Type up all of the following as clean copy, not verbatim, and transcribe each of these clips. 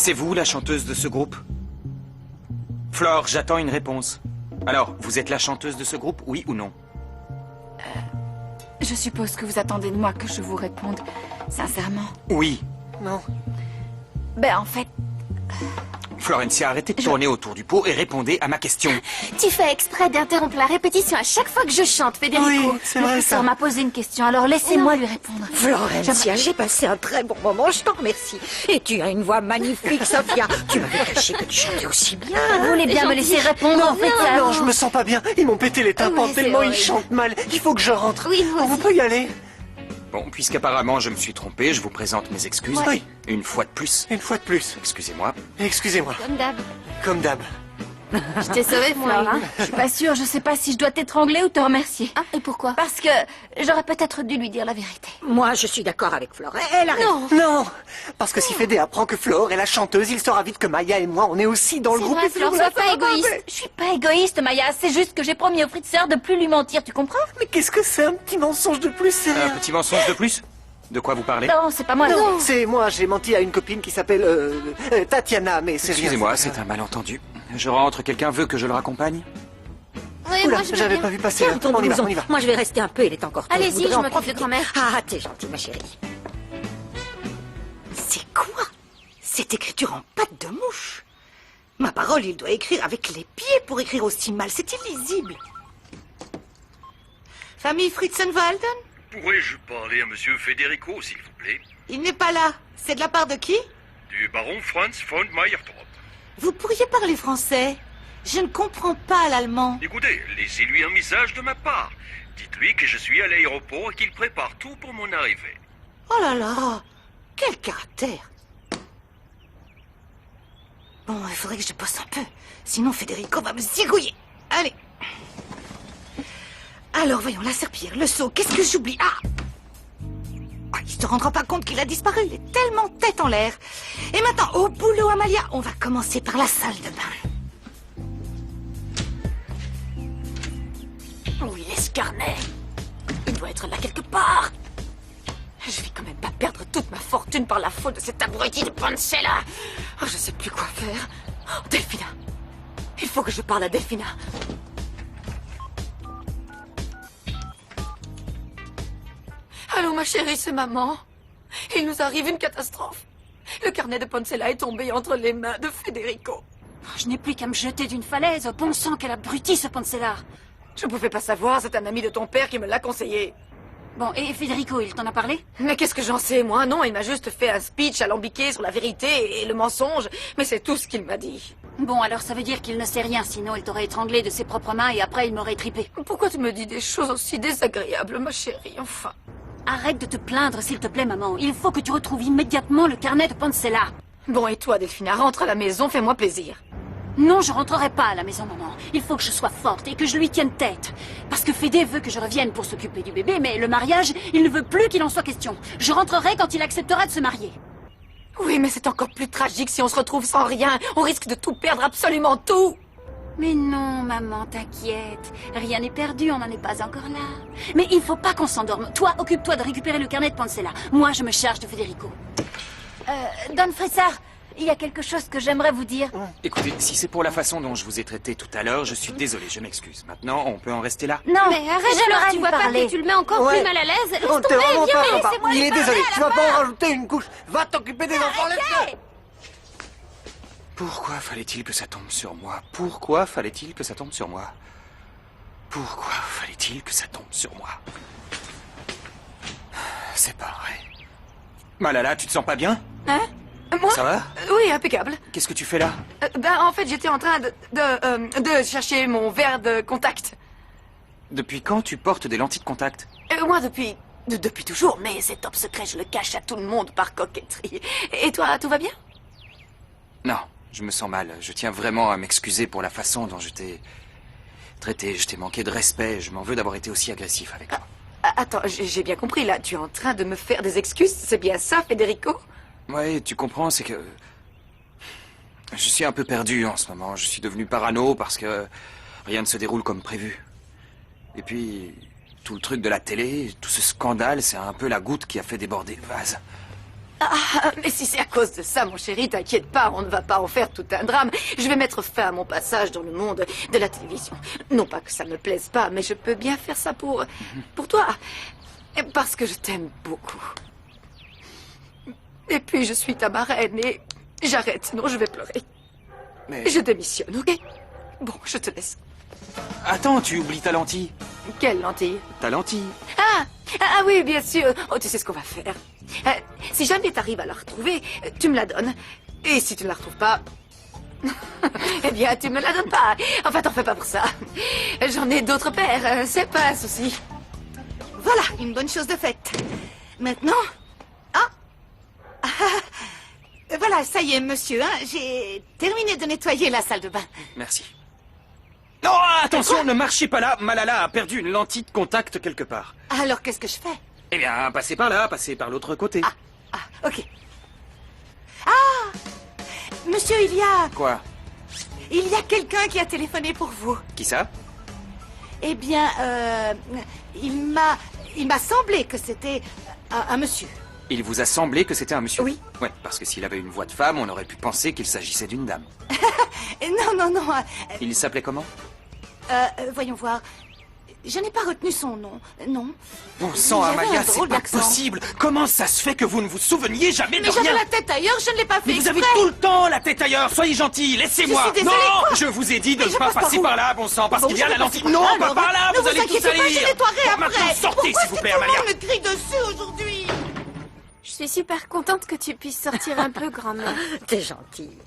C'est vous la chanteuse de ce groupe? Flore, j'attends une réponse. Alors, vous êtes la chanteuse de ce groupe, oui ou non? Je suppose que vous attendez de moi que je vous réponde sincèrement. Oui. Non. Ben en fait... Florencia, arrêtez de tourner autour du pot et répondez à ma question. Tu fais exprès d'interrompre la répétition à chaque fois que je chante, Federico. Oui, c'est vrai ça. On m'a posé une question, alors laissez-moi lui répondre. Florencia, j'ai passé un très bon moment, je t'en remercie. Et tu as une voix magnifique, Sophia. Tu m'avais caché que tu chantais aussi bien. Vous voulez bien me laisser répondre en fait ça? Non, je me sens pas bien. Ils m'ont pété les tympans Ouais, c'est tellement ils horrible. chantent mal. Il faut que je rentre. Oui, moi On aussi. peut y aller? Bon, puisqu'apparemment je me suis trompé, je vous présente mes excuses. Oui. Une fois de plus. Une fois de plus. Excusez-moi. Excusez-moi. Comme d'hab. Comme d'hab. Je t'ai sauvé, Flore, hein. Je suis pas sûre, je sais pas si je dois t'étrangler ou te remercier. Ah, et pourquoi? Parce que j'aurais peut-être dû lui dire la vérité. Moi, je suis d'accord avec Flore. Elle a raison. Non. Parce que si Fédé apprend que Flore est la chanteuse, il saura vite que Maya et moi, on est aussi dans le C'est groupe. vrai, et Flore, sois pas égoïste. Je suis pas égoïste, Maya, c'est juste que j'ai promis au fritzeur de plus lui mentir, tu comprends? Mais qu'est-ce que c'est un petit mensonge de plus, c'est Un rien. petit mensonge de plus? De quoi vous parlez? Non, c'est pas moi. Non, c'est moi, j'ai menti à une copine qui s'appelle Tatiana, mais c'est rien. Excusez-moi, c'est un malentendu. Je rentre, quelqu'un veut que je le raccompagne? Oui, Oula, moi je veux j'avais bien. pas vu passer. Tiens Là. ton On y va, blouson. on y va. Moi, je vais rester un peu, il est encore tôt. Allez-y, voudrais je en m'occupe de profiter. grand-mère. Ah, t'es gentille, ma chérie. C'est quoi cette écriture en patte de mouche? Ma parole, il doit écrire avec les pieds pour écrire aussi mal. C'est illisible. Famille Fritzenwalden? Pourrais-je parler à monsieur Federico, s'il vous plaît? Il n'est pas là. C'est de la part de qui? Du baron Franz von Meyertorp. Vous pourriez parler français? Je ne comprends pas l'allemand. Écoutez, laissez-lui un message de ma part. Dites-lui que je suis à l'aéroport et qu'il prépare tout pour mon arrivée. Oh là là, quel caractère. Bon, il faudrait que je bosse un peu. Sinon, Federico va me zigouiller. Allez. Alors, voyons, la serpillière, le seau, qu'est-ce que j'oublie? Ah, il se rendra pas compte qu'il a disparu. Il est tellement tête en l'air. Et maintenant, au boulot, Amalia. On va commencer par la salle de bain. Où il est ce carnet? Il doit être là quelque part. Je vais quand même pas perdre toute ma fortune par la faute de cet abruti de Pancella. Oh, je sais plus quoi faire. Oh, Delphina. Il faut que je parle à Delphina. Allô, ma chérie, c'est maman. Il nous arrive une catastrophe. Le carnet de Pancella est tombé entre les mains de Federico. Je n'ai plus qu'à me jeter d'une falaise. Bon sang, quel abruti ce Pancella. Je ne pouvais pas savoir, c'est un ami de ton père qui me l'a conseillé. Bon, et Federico, il t'en a parlé? Mais qu'est-ce que j'en sais, moi? Non, il m'a juste fait un speech alambiqué sur la vérité et le mensonge, mais c'est tout ce qu'il m'a dit. Bon, alors ça veut dire qu'il ne sait rien, sinon il t'aurait étranglé de ses propres mains et après il m'aurait tripé. Pourquoi tu me dis des choses aussi désagréables, ma chérie, enfin? Arrête de te plaindre, s'il te plaît, maman. Il faut que tu retrouves immédiatement le carnet de Pancella. Bon, et toi, Delphina, rentre à la maison, fais-moi plaisir. Non, je rentrerai pas à la maison, maman. Il faut que je sois forte et que je lui tienne tête. Parce que Fédé veut que je revienne pour s'occuper du bébé, mais le mariage, il ne veut plus qu'il en soit question. Je rentrerai quand il acceptera de se marier. Oui, mais c'est encore plus tragique si on se retrouve sans rien. On risque de tout perdre, absolument tout. Mais non, maman, t'inquiète. Rien n'est perdu, on n'en est pas encore là. Mais il faut pas qu'on s'endorme. Toi, occupe-toi de récupérer le carnet de Pancella. Moi, je me charge de Federico. Don Fressard, il y a quelque chose que j'aimerais vous dire. Écoutez, si c'est pour la façon dont je vous ai traité tout à l'heure, je suis désolé, je m'excuse. Maintenant, on peut en rester là? Non, Mais arrête, Flore, j'aimerais tu lui vois pas parler. que tu le mets encore Ouais. plus mal à l'aise? Laisse On t'est tomber, vraiment viens, pas sympa. laissez-moi Il lui est parler désolé, à tu la vas pas en fin. rajouter une couche. Va t'occuper des enfants, laisse-le. Pourquoi fallait-il que ça tombe sur moi? Pourquoi fallait-il que ça tombe sur moi? Pourquoi fallait-il que ça tombe sur moi? C'est pas vrai. Malala, tu te sens pas bien? Hein? Moi? Ça va? Oui, impeccable. Qu'est-ce que tu fais là? En fait, j'étais en train de chercher mon verre de contact. Depuis quand tu portes des lentilles de contact? Moi, depuis toujours, mais c'est top secret, je le cache à tout le monde par coquetterie. Et toi, tout va bien? Non, je me sens mal. Je tiens vraiment à m'excuser pour la façon dont je t'ai traité. Je t'ai manqué de respect. Je m'en veux d'avoir été aussi agressif avec toi. Attends, j'ai bien compris, là. Tu es en train de me faire des excuses? C'est bien ça, Federico? Ouais, tu comprends, c'est que... Je suis un peu perdu en ce moment. Je suis devenu parano parce que rien ne se déroule comme prévu. Et puis, tout le truc de la télé, tout ce scandale, c'est un peu la goutte qui a fait déborder le vase. Ah, mais si c'est à cause de ça, mon chéri, t'inquiète pas, on ne va pas en faire tout un drame. Je vais mettre fin à mon passage dans le monde de la télévision. Non pas que ça me plaise pas, mais je peux bien faire ça pour toi. Parce que je t'aime beaucoup. Et puis je suis ta marraine et j'arrête, sinon je vais pleurer. Mais... Je démissionne, ok? Bon, je te laisse. Attends, tu oublies ta lentille. Quelle lentille? Ta lentille. Ah oui, bien sûr. Oh, tu sais ce qu'on va faire. Si jamais t'arrives à la retrouver, tu me la donnes. Et si tu ne la retrouves pas, eh bien, tu me la donnes pas. Enfin, t'en fais pas pour ça. J'en ai d'autres paires. C'est pas un souci. Voilà, une bonne chose de faite. Maintenant... Voilà, ça y est, monsieur. J'ai terminé de nettoyer la salle de bain. Merci. Non, attention, ne marchez pas là. Malala a perdu une lentille de contact quelque part. Alors, qu'est-ce que je fais? Eh bien, passez par là, passez par l'autre côté. Ok. Monsieur, Quoi? il y a quelqu'un qui a téléphoné pour vous. Qui ça? Eh bien, il m'a semblé que c'était un monsieur. Il vous a semblé que c'était un monsieur? Oui. Ouais, parce que s'il avait une voix de femme, on aurait pu penser qu'il s'agissait d'une dame. Non. Il s'appelait comment? Voyons voir. Je n'ai pas retenu son nom. Non. Bon sang, Il avait Amalia, un c'est drôle pas d'accent. possible. Comment ça se fait que vous ne vous souveniez jamais de Mais j'avais rien? la tête ailleurs, je ne l'ai pas fait Mais vous avez exprès. tout le temps la tête ailleurs. Soyez gentil, laissez-moi. Je suis désolée, Non, quoi? je vous ai dit de Mais ne je pas passe par passer où? par là, bon sang, parce Bon, qu'il y a je la vais lentille. passer Non, par là, pas par là, ne vous allez tous inquiétez pas, salir. je nettoierai Bon, après. maintenant, sortez, s'il vous plaît, Pourquoi Amalia. est-ce que tout le monde me crie dessus aujourd'hui? Je suis super contente que tu puisses sortir un peu, grand-mère. T'es gentille.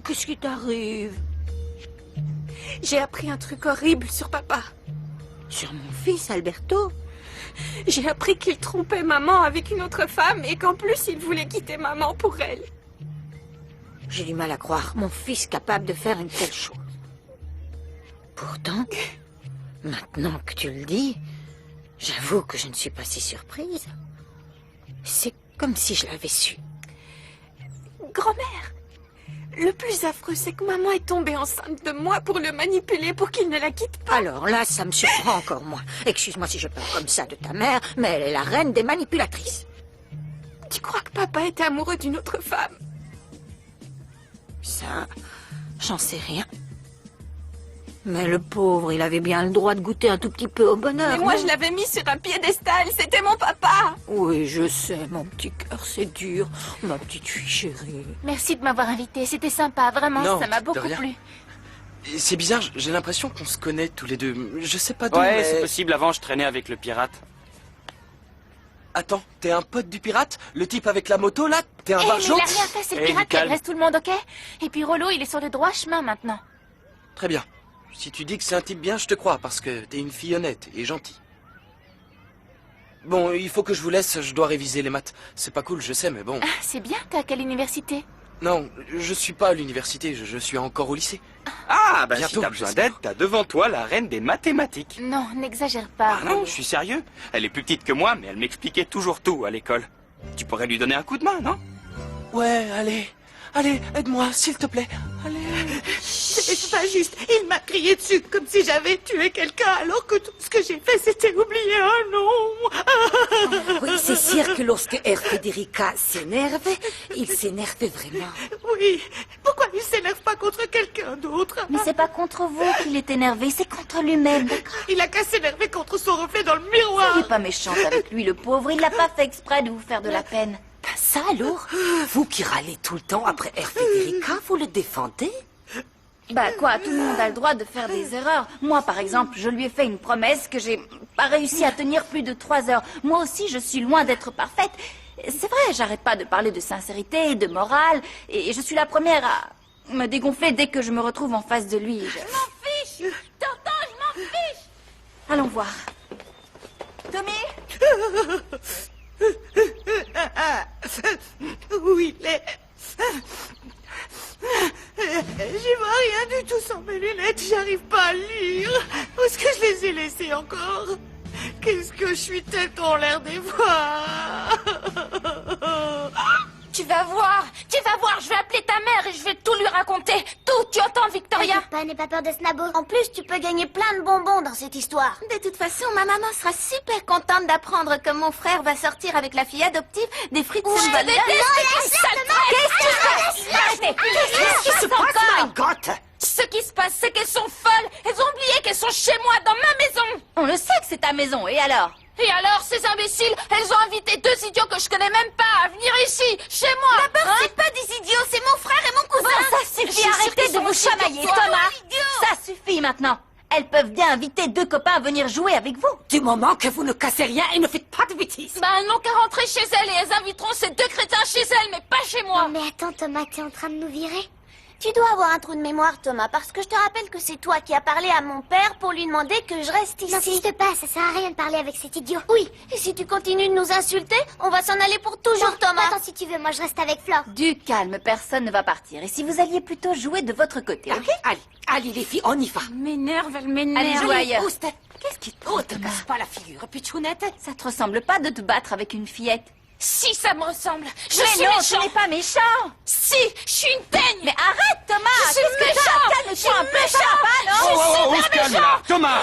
Qu'est-ce qui t'arrive? J'ai appris un truc horrible sur papa. Sur mon fils, Alberto? J'ai appris qu'il trompait maman avec une autre femme et qu'en plus il voulait quitter maman pour elle. J'ai du mal à croire mon fils capable de faire une telle chose. Pourtant, maintenant que tu le dis, j'avoue que je ne suis pas si surprise. C'est comme si je l'avais su. Grand-mère, le plus affreux, c'est que maman est tombée enceinte de moi pour le manipuler pour qu'il ne la quitte pas. Alors là, ça me surprend encore moins. Excuse-moi si je parle comme ça de ta mère, mais elle est la reine des manipulatrices. Tu crois que papa était amoureux d'une autre femme? Ça, j'en sais rien. Mais le pauvre, il avait bien le droit de goûter un tout petit peu au bonheur. Mais moi, non? je l'avais mis sur un piédestal. C'était mon papa. Oui, je sais, mon petit cœur, c'est dur. Ma petite fille chérie. Merci de m'avoir invité, c'était sympa, vraiment, Non, ça m'a de beaucoup rien. plu. C'est bizarre, j'ai l'impression qu'on se connaît tous les deux. Je sais pas d'où, Ouais, mais... c'est possible. Avant, je traînais avec le pirate. Attends, t'es un pote du pirate? Le type avec la moto, là? T'es un Eh, mais barjot? il a rien fait, c'est le Eh, pirate qui calme. agresse tout le monde, ok? Et puis Rollo, il est sur le droit chemin maintenant. Très bien. Si tu dis que c'est un type bien, je te crois, parce que t'es une fille honnête et gentille. Bon, il faut que je vous laisse, je dois réviser les maths. C'est pas cool, je sais, mais bon... Ah, c'est bien, t'es à quelle université? Non, je suis pas à l'université, je suis encore au lycée. Ah, bah Bientôt, si t'as besoin j'espère. d'aide, t'as devant toi la reine des mathématiques. Non, n'exagère pas. Ah non, je suis sérieux. Elle est plus petite que moi, mais elle m'expliquait toujours tout à l'école. Tu pourrais lui donner un coup de main, non? Ouais, allez, aide-moi, s'il te plaît. Allez. C'est pas juste. Il m'a crié dessus comme si j'avais tué quelqu'un alors que tout ce que j'ai fait c'était oublier un nom. Oui, c'est sûr que lorsque Air Federica s'énerve, il s'énerve vraiment. Oui. Pourquoi il s'énerve pas contre quelqu'un d'autre? Mais c'est pas contre vous qu'il est énervé, c'est contre lui-même, d'accord? Il a qu'à s'énerver contre son reflet dans le Soyez miroir. pas méchante avec lui, le pauvre, il l'a pas fait exprès de vous faire de la peine. Ben ça alors, vous qui râlez tout le temps après Air Federica, vous le défendez? Bah quoi, tout le monde a le droit de faire des erreurs. Moi, par exemple, je lui ai fait une promesse que j'ai pas réussi à tenir plus de 3 heures. Moi aussi, je suis loin d'être parfaite. C'est vrai, j'arrête pas de parler de sincérité et de morale, et je suis la première à me dégonfler dès que je me retrouve en face de lui. Je m'en fiche! T'entends, je m'en fiche! Allons voir. Tommy? Où il est? J'y vois rien du tout sans mes lunettes, j'arrive pas à lire. Où est-ce que je les ai laissées encore? Qu'est-ce que je suis tête en l'air des fois? Tu vas voir, je vais appeler ta mère et je vais tout lui raconter. Tout, tu entends, Victoria? T'inquiète pas, n'aie pas peur de Snabo. En plus, tu peux gagner plein de bonbons dans cette histoire. De toute façon, ma maman sera super contente d'apprendre que mon frère va sortir avec la fille adoptive des frites Sunball. Arrêtez! Qu'est-ce qui se passe, My God! Ce qui se passe, c'est qu'elles sont folles. Elles ont oublié qu'elles sont chez moi, dans ma maison. On le sait que c'est ta maison, et alors? Et alors, ces imbéciles, elles ont invité 2 idiots que je connais même pas à venir ici, chez moi. D'abord, c'est pas des idiots, c'est mon frère et mon cousin. Bon, ça suffit, arrêtez de vous chamailler, Thomas. Ça suffit maintenant. Elles peuvent bien inviter 2 copains à venir jouer avec vous. Du moment que vous ne cassez rien et ne faites pas de bêtises. Bah, elles n'ont qu'à rentrer chez elles et elles inviteront ces 2 crétins chez elles, mais pas chez moi. Mais attends, Thomas, t'es en train de nous virer? Tu dois avoir un trou de mémoire, Thomas, parce que je te rappelle que c'est toi qui as parlé à mon père pour lui demander que je reste ici. N'insiste pas, ça sert à rien de parler avec cet idiot. Oui, et si tu continues de nous insulter, on va s'en aller pour toujours, Non, Thomas. attends, si tu veux, moi je reste avec Flore. Du calme, personne ne va partir. Et si vous alliez plutôt jouer de votre côté, ok? Allez, les filles, on y va. Elle m'énerve, elle Allez m'énerve. jouer ailleurs. Oh, Steph, qu'est-ce qui te... Oh, te casse pas la figure, pitchounette. Ça te ressemble pas de te battre avec une fillette? Si, ça me ressemble. Je Mais suis non, méchant. tu n'es pas méchant. Si, je suis une peigne. Mais arrête, Thomas. Je suis Qu'est-ce que méchant. t'as? Calme-toi un peu, ça va pas, non? On se calme là. Thomas!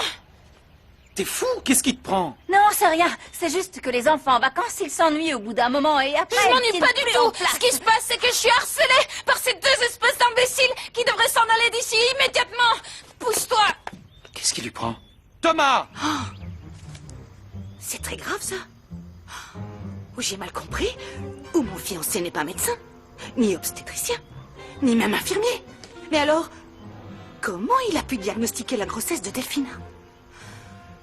T'es fou? Qu'est-ce qui te prend? Non, c'est rien. C'est juste que les enfants en vacances, ils s'ennuient au bout d'un moment et après... Je ils m'ennuie tiennent pas du plus en tout. place. Ce qui se passe, c'est que je suis harcelée par ces 2 espèces d'imbéciles qui devraient s'en aller d'ici immédiatement. Pousse-toi. Qu'est-ce qui lui prend? Thomas! C'est très grave, ça. Ou j'ai mal compris, ou mon fiancé n'est pas médecin, ni obstétricien, ni même infirmier. Mais alors, comment il a pu diagnostiquer la grossesse de Delphina?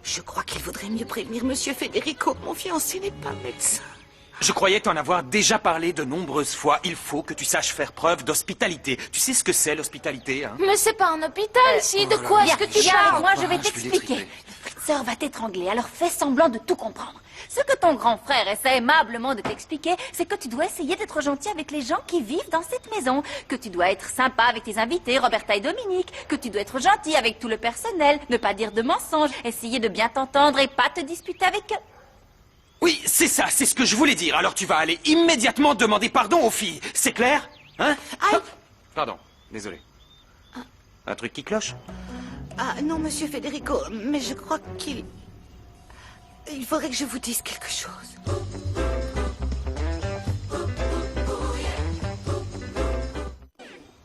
Je crois qu'il vaudrait mieux prévenir Monsieur Federico. Mon fiancé n'est pas médecin. Je croyais t'en avoir déjà parlé de nombreuses fois. Il faut que tu saches faire preuve d'hospitalité. Tu sais ce que c'est, l'hospitalité, hein? Mais c'est pas un hôpital, si. De quoi est-ce que tu Viens parles? avec moi, je vais je vais t'expliquer. l'étriper. Le fritzeur va t'étrangler, alors fais semblant de tout comprendre. Ce que ton grand frère essaie aimablement de t'expliquer, c'est que tu dois essayer d'être gentil avec les gens qui vivent dans cette maison, que tu dois être sympa avec tes invités, Roberta et Dominique, que tu dois être gentil avec tout le personnel, ne pas dire de mensonges, essayer de bien t'entendre et pas te disputer avec eux. Oui, c'est ça, c'est ce que je voulais dire. Alors tu vas aller immédiatement demander pardon aux filles. C'est clair? Hein? Aïe. Pardon, désolé. Un truc qui cloche? Ah non, Monsieur Federico, mais je crois qu'il... Il faudrait que je vous dise quelque chose.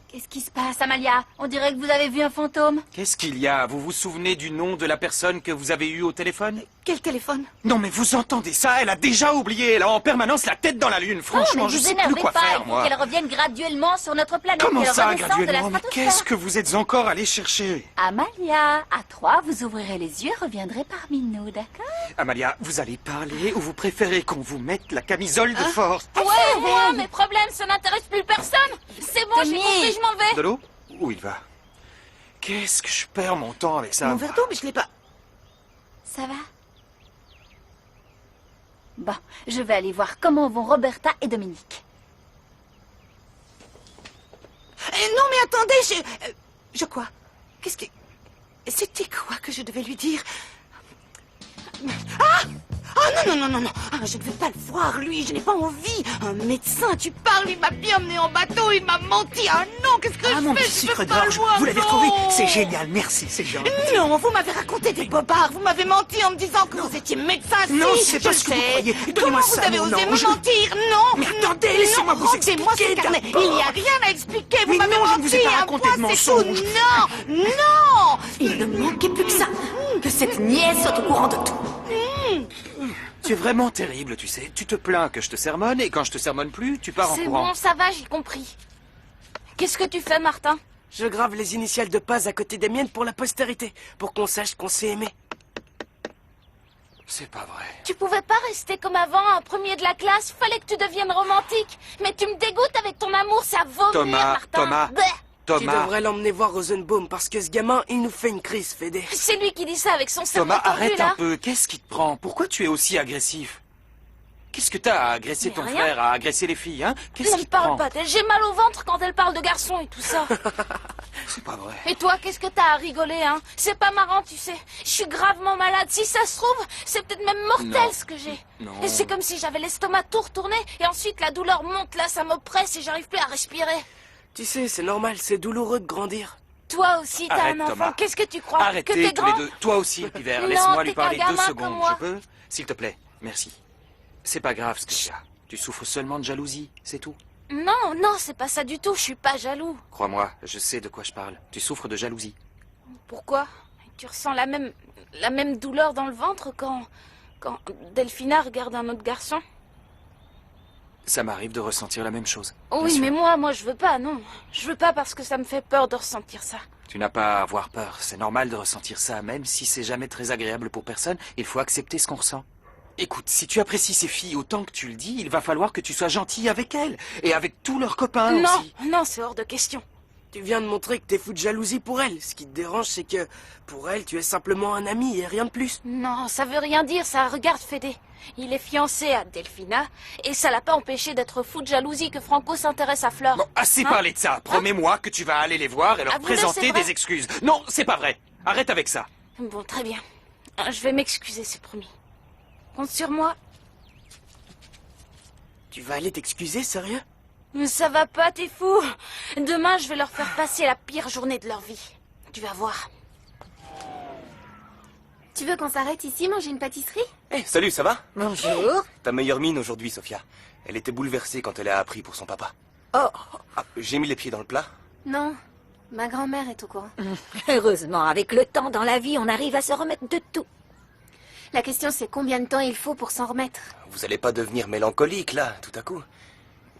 Qu'est-ce qui se passe, Amalia? On dirait que vous avez vu un fantôme. Qu'est-ce qu'il y a? Vous vous souvenez du nom de la personne que vous avez eue au téléphone? Quel téléphone? Non mais vous entendez ça? Elle a déjà oublié. Elle a en permanence la tête dans la lune. Franchement, non, mais je vous sais plus énervez quoi pas, faire, il faut moi. qu'elle revienne graduellement sur notre planète. Comment qu'elle ça, redescende de la graduellement? Mais stratosphère. qu'est-ce que vous êtes encore allé chercher? Amalia, à 3, vous ouvrirez les yeux et reviendrez parmi nous, d'accord? Amalia, vous allez parler ou vous préférez qu'on vous mette la camisole de force? Ouais, moi, mes problèmes, ça n'intéresse plus personne. C'est bon, j'ai Tommy. compris, je m'en vais. De l'eau? Où il va? Qu'est-ce que je perds mon temps avec ça? Mon verre d'eau, mais je l'ai pas... Ça va? Bon, je vais aller voir comment vont Roberta et Dominique. Non, mais attendez, je quoi? Qu'est-ce que... C'était quoi que je devais lui dire? Ah! Ah non, non, non, non, non. Ah, je ne veux pas le voir, lui, je n'ai pas envie. Un médecin, tu parles, il m'a bien emmené en bateau, il m'a menti. Ah non, qu'est-ce que Ah, mon je fais? petit Je sucre peux pas d'orge, le voir, vous l'avez non. retrouvé? C'est génial, merci, c'est gentil. Non, vous m'avez raconté des bobards, vous m'avez menti en me disant que vous étiez médecin. Non, si, c'est je pas le ce que vous sais. croyez. Comment Donnez-moi vous ça, avez mon osé ange. me mentir? Non. Mais attendez, laissez-moi vous rendez-moi ce expliquer carnet. d'abord. Il n'y a rien à expliquer, vous Mais m'avez non, je menti. ne vous ai pas un raconté point, de c'est tout. mensonge. Non, non. Il ne manquait plus que ça. Que cette nièce soit au courant de tout. Tu es vraiment terrible, tu sais. Tu te plains que je te sermonne et quand je te sermonne plus, tu pars en C'est courant. bon, ça va, j'ai compris. Qu'est-ce que tu fais, Martin? Je grave les initiales de Paz à côté des miennes pour la postérité, pour qu'on sache qu'on s'est aimé. C'est pas vrai. Tu pouvais pas rester comme avant, un premier de la classe. Fallait que tu deviennes romantique. Mais tu me dégoûtes avec ton amour, ça vomir, Thomas, Martin. Thomas. Bleh. Tu Thomas, devrais l'emmener voir Rosenbaum parce que ce gamin, il nous fait une crise, Fédé. C'est lui qui dit ça avec son cerveau Thomas, tordu, arrête là. un peu. Qu'est-ce qui te prend? Pourquoi tu es aussi agressif? Qu'est-ce que t'as à agresser Mais ton rien. frère, à agresser les filles, hein? Qu'est-ce Ne qui me te parle prend? pas d'elle. J'ai mal au ventre quand elle parle de garçons et tout ça. C'est pas vrai. Et toi, qu'est-ce que t'as à rigoler, hein? C'est pas marrant, tu sais. Je suis gravement malade. Si ça se trouve, c'est peut-être même mortel Non. ce que j'ai. Non. Et c'est comme si j'avais l'estomac tout retourné et ensuite la douleur monte là, ça m'oppresse et j'arrive plus à respirer. Tu sais, c'est normal, c'est douloureux de grandir. Toi aussi, t'as Arrête, un enfant. Thomas. Qu'est-ce que tu crois? Que Arrêtez t'es tous les grand? deux. Toi aussi, Pivert. Non, Laisse-moi t'es lui parler qu'un 2 gamin secondes. comme moi. Je peux? S'il te plaît. Merci. C'est pas grave ce que tu as. Tu souffres seulement de jalousie, c'est tout. Non, non, c'est pas ça du tout. Je suis pas jaloux. Crois-moi, je sais de quoi je parle. Tu souffres de jalousie. Pourquoi? Tu ressens la même douleur dans le ventre quand Delphina regarde un autre garçon? Ça m'arrive de ressentir la même chose. Oui, Bien sûr. mais moi je veux pas, non. Je veux pas parce que ça me fait peur de ressentir ça. Tu n'as pas à avoir peur. C'est normal de ressentir ça, même si c'est jamais très agréable pour personne. Il faut accepter ce qu'on ressent. Écoute, si tu apprécies ces filles autant que tu le dis, il va falloir que tu sois gentil avec elles. Et avec tous leurs copains Non, aussi. non, c'est hors de question. Tu viens de montrer que t'es fou de jalousie pour elle. Ce qui te dérange, c'est que pour elle, tu es simplement un ami et rien de plus. Non, ça veut rien dire, ça. Regarde Fédé. Il est fiancé à Delphina et ça l'a pas empêché d'être fou de jalousie que Franco s'intéresse à Fleur. Bon, assez Hein? parlé de ça. Promets-moi que tu vas aller les voir et leur Ah, vous deux, présenter c'est vrai des excuses. Non, c'est pas vrai. Arrête avec ça. Bon, très bien. Je vais m'excuser, c'est promis. Compte sur moi. Tu vas aller t'excuser, sérieux? Mais ça va pas, t'es fou. Demain, je vais leur faire passer la pire journée de leur vie. Tu vas voir. Tu veux qu'on s'arrête ici, manger une pâtisserie? Eh, salut, ça va? Bonjour. Ta meilleure mine aujourd'hui, Sophia. Elle était bouleversée quand elle a appris pour son papa. Oh. Ah, j'ai mis les pieds dans le plat. Non, ma grand-mère est au courant. Heureusement, avec le temps dans la vie, on arrive à se remettre de tout. La question, c'est combien de temps il faut pour s'en remettre? Vous allez pas devenir mélancolique, là, tout à coup.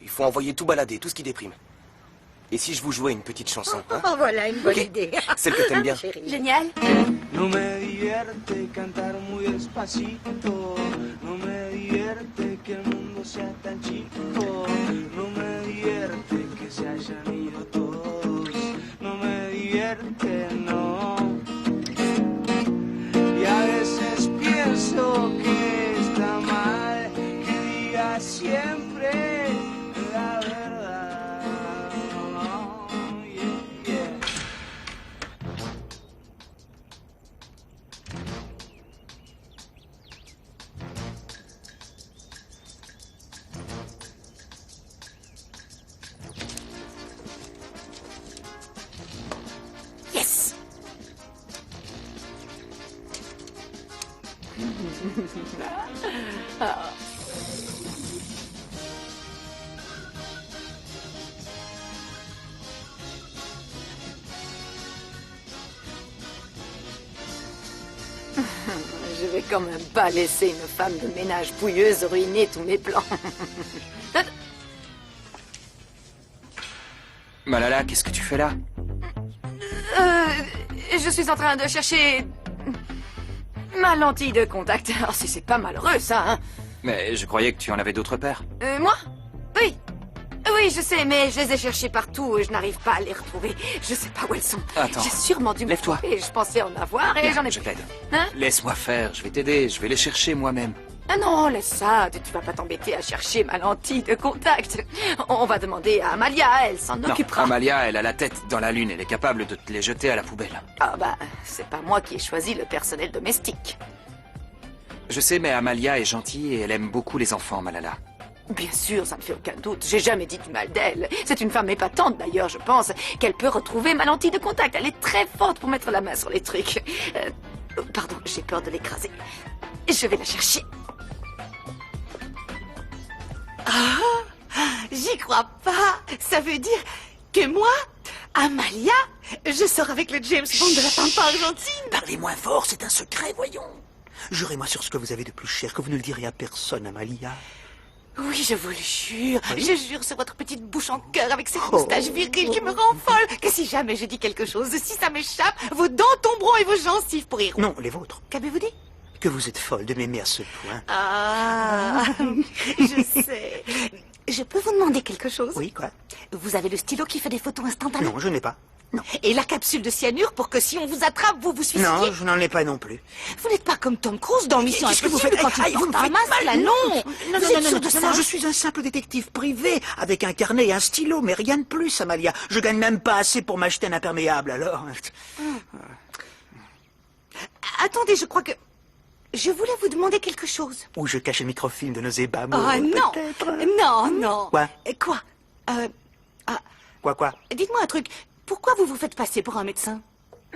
Il faut envoyer tout balader, tout ce qui déprime. Et si je vous jouais une petite chanson, hein? Oh, voilà une bonne Ok. idée. Celle que t'aimes bien. Génial. No me divierte cantar muy despacito, no me divierte que el mundo sea tan chico, no me divierte que se hayan ido todos, no me divierte, no. Y a veces pienso que está mal que diga siempre la verdad. Oh, yeah, yeah. Yes. Je vais quand même pas laisser une femme de ménage pouilleuse ruiner tous mes plans. Malala, qu'est-ce que tu fais là? Je suis en train de chercher ma lentille de contact. Oh, c'est pas malheureux, ça, hein. Mais je croyais que tu en avais d'autres paires. Moi? Oui. Oui, je sais, mais je les ai cherchées partout et je n'arrive pas à les retrouver. Je sais pas où elles sont. Attends. J'ai sûrement dû me Lève-toi. tromper. Je pensais en avoir et Viens, j'en ai je plus. t'aide. Hein? Laisse-moi faire, je vais t'aider, je vais les chercher moi-même. Ah non, laisse ça. Tu vas pas t'embêter à chercher ma lentille de contact. On va demander à Amalia, elle s'en Non, occupera. Amalia, elle a la tête dans la lune, elle est capable de te les jeter à la poubelle. Ah bah, c'est pas moi qui ai choisi le personnel domestique. Je sais, mais Amalia est gentille et elle aime beaucoup les enfants, Malala. Bien sûr, ça ne fait aucun doute. J'ai jamais dit du mal d'elle. C'est une femme épatante d'ailleurs, je pense, qu'elle peut retrouver ma lentille de contact. Elle est très forte pour mettre la main sur les trucs. Pardon, j'ai peur de l'écraser. Je vais la chercher. Ah, j'y crois pas. Ça veut dire que moi, Amalia, je sors avec le James Bond de la pampa argentine. Parlez moins fort, c'est un secret, voyons. Jurez-moi sur ce que vous avez de plus cher, que vous ne le direz à personne, Amalia. Oui, je vous le jure. Oui? Je jure sur votre petite bouche en cœur avec cette moustache virile qui me rend folle. Que si jamais je dis quelque chose, si ça m'échappe, vos dents tomberont et vos gencives pourriront. Non, les vôtres. Qu'avez-vous dit? Que vous êtes folle de m'aimer à ce point. Ah, je sais. Je peux vous demander quelque chose? Oui, quoi? Vous avez le stylo qui fait des photos instantanées? Non, je n'ai pas. Non. Et la capsule de cyanure pour que si on vous attrape, vous vous suicidiez? Non, je n'en ai pas non plus. Vous n'êtes pas comme Tom Cruise dans Mission Qu'est-ce que vous Impossible faites? quand il Vous me porte un faites masque, mal. là, non. Non, Vous êtes sûr de non, ça? je suis un simple détective privé, avec un carnet et un stylo, mais rien de plus, Amalia. Je gagne même pas assez pour m'acheter un imperméable, alors... Attendez, je crois que... Je voulais vous demander quelque chose. Où je cache le microfilm de nos ébats Oh non. Non, non. Quoi? Quoi? Quoi? Dites-moi un truc. Pourquoi vous vous faites passer pour un médecin?